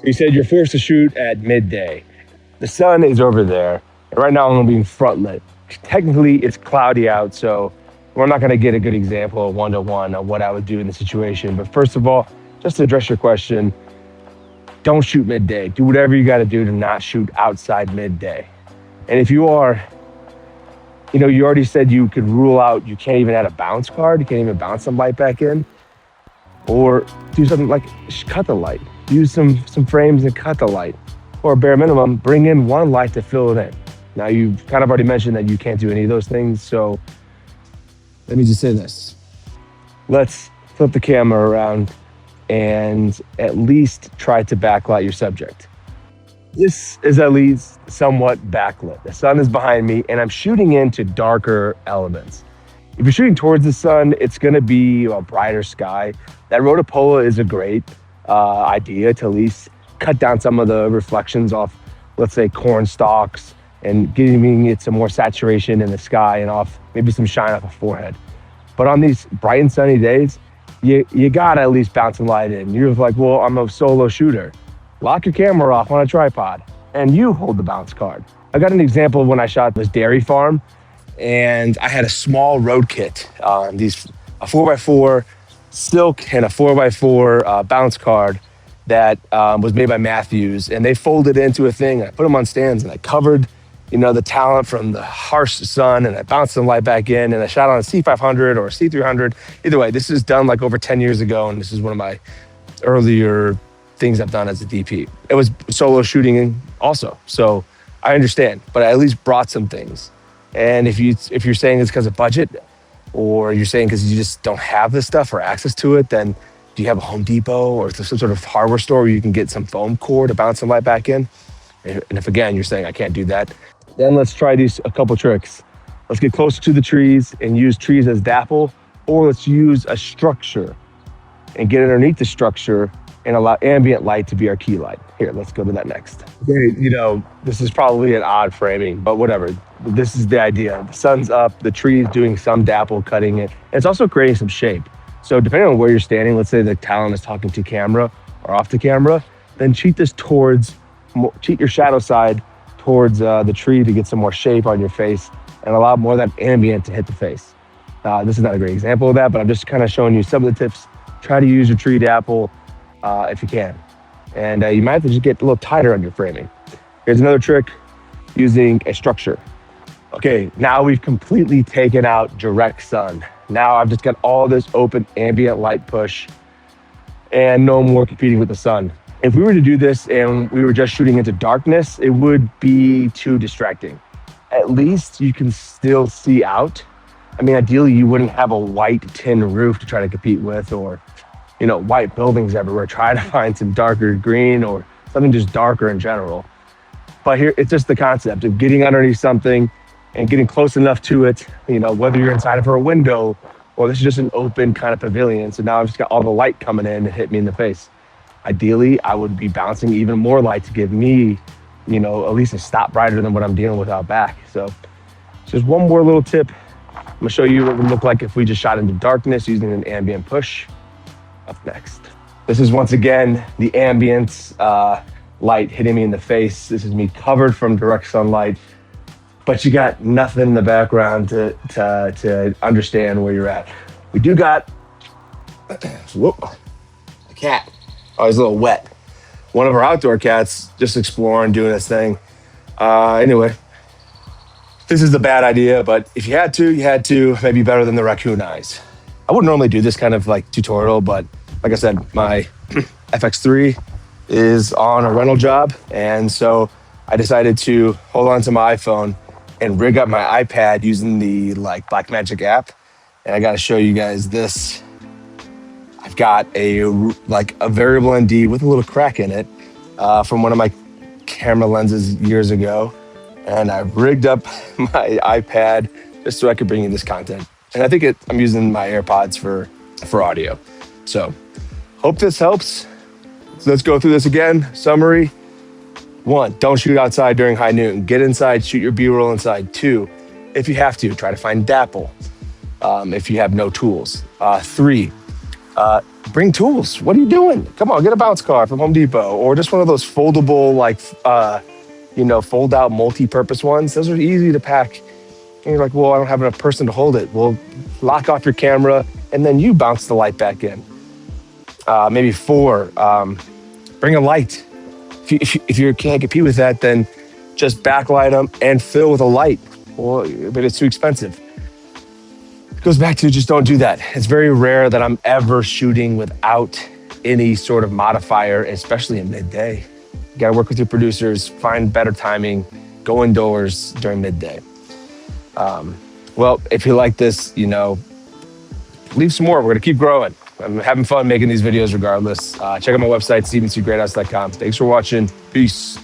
You said you're forced to shoot at midday. The sun is over there. And right now I'm gonna be front lit. Technically it's cloudy out, so we're not gonna get a good example of one-to-one of what I would do in the situation. But first of all, just to address your question, don't shoot midday. Do whatever you gotta do to not shoot outside midday. And if you are, you already said you could rule out, you can't even add a bounce card, you can't even bounce some light back in, or do something like cut the light. Use some frames and cut the light. Or bare minimum, bring in one light to fill it in. Now you've kind of already mentioned that you can't do any of those things, so let me just say this. Let's flip the camera around and at least try to backlight your subject. This is at least somewhat backlit. The sun is behind me and I'm shooting into darker elements. If you're shooting towards the sun, it's gonna be a brighter sky. That rotopola is a great idea to at least cut down some of the reflections off, let's say, corn stalks, and giving it some more saturation in the sky and off maybe some shine off the forehead. But on these bright and sunny days, you gotta at least bounce some light in. You're like, well, I'm a solo shooter. Lock your camera off on a tripod and you hold the bounce card. I got an example of when I shot this dairy farm and I had a small road kit, a 4x4 silk and a 4x4 bounce card that was made by Matthews, and they folded into a thing. I put them on stands and I covered, the talent from the harsh sun, and I bounced some light back in, and I shot on a C500 or a C300. Either way, this is done like over 10 years ago, and this is one of my earlier things I've done as a DP. It was solo shooting also, so I understand, but I at least brought some things. And if you're saying it's because of budget, or you're saying because you just don't have this stuff or access to it, then do you have a Home Depot or some sort of hardware store where you can get some foam core to bounce some light back in? And if again, you're saying I can't do that, then let's try a couple tricks. Let's get closer to the trees and use trees as dapple, or let's use a structure and get underneath the structure and allow ambient light to be our key light. Here, let's go to that next. Okay, this is probably an odd framing, but whatever. This is the idea. The sun's up, the tree is doing some dapple, cutting it. And it's also creating some shape. So depending on where you're standing, let's say the talent is talking to camera or off the camera, then cheat your shadow side towards the tree to get some more shape on your face and allow more of that ambient to hit the face. This is not a great example of that, but I'm just kind of showing you some of the tips. Try to use your tree dapple if you can. And you might have to just get a little tighter on your framing. Here's another trick, using a structure. Okay, now we've completely taken out direct sun. Now I've just got all this open ambient light push and no more competing with the sun. If we were to do this and we were just shooting into darkness, it would be too distracting. At least you can still see out. I mean, ideally you wouldn't have a white tin roof to try to compete with, or white buildings everywhere. Try to find some darker green or something just darker in general. But here, it's just the concept of getting underneath something and getting close enough to it, whether you're inside of a window or this is just an open kind of pavilion. So now I've just got all the light coming in and hit me in the face. Ideally, I would be bouncing even more light to give me, at least a stop brighter than what I'm dealing with out back. So just one more little tip. I'm gonna show you what it would look like if we just shot into darkness using an ambient push. Up next. This is once again the ambient light hitting me in the face. This is me covered from direct sunlight, but you got nothing in the background to understand where you're at. We do got a cat. Oh, he's a little wet. One of our outdoor cats just exploring, doing his thing. Anyway, this is a bad idea, but if you had to, you had to. Maybe better than the raccoon eyes. I wouldn't normally do this kind of tutorial, but like I said, my FX3 is on a rental job. And so I decided to hold on to my iPhone and rig up my iPad using the Blackmagic app. And I got to show you guys this. I've got a variable ND with a little crack in it from one of my camera lenses years ago. And I rigged up my iPad just so I could bring you this content. And I think I'm using my AirPods for audio. So hope this helps. So let's go through this again. Summary. 1, don't shoot outside during high noon. Get inside, shoot your B-roll inside. 2, if you have to, try to find dapple if you have no tools. 3, bring tools. What are you doing? Come on, get a bounce car from Home Depot, or just one of those foldable, like, fold out multi-purpose ones. Those are easy to pack. And you're like, well, I don't have enough person to hold it. Well, lock off your camera and then you bounce the light back in. Maybe 4, bring a light. If you can't compete with that, then just backlight them and fill with a light. Well, but it's too expensive. It goes back to just don't do that. It's very rare that I'm ever shooting without any sort of modifier, especially in midday. You gotta work with your producers, find better timing, go indoors during midday. Well, if you like this, leave some more. We're gonna keep growing. I'm having fun making these videos regardless. Check out my website, stevensgreathouse.com. Thanks for watching. Peace.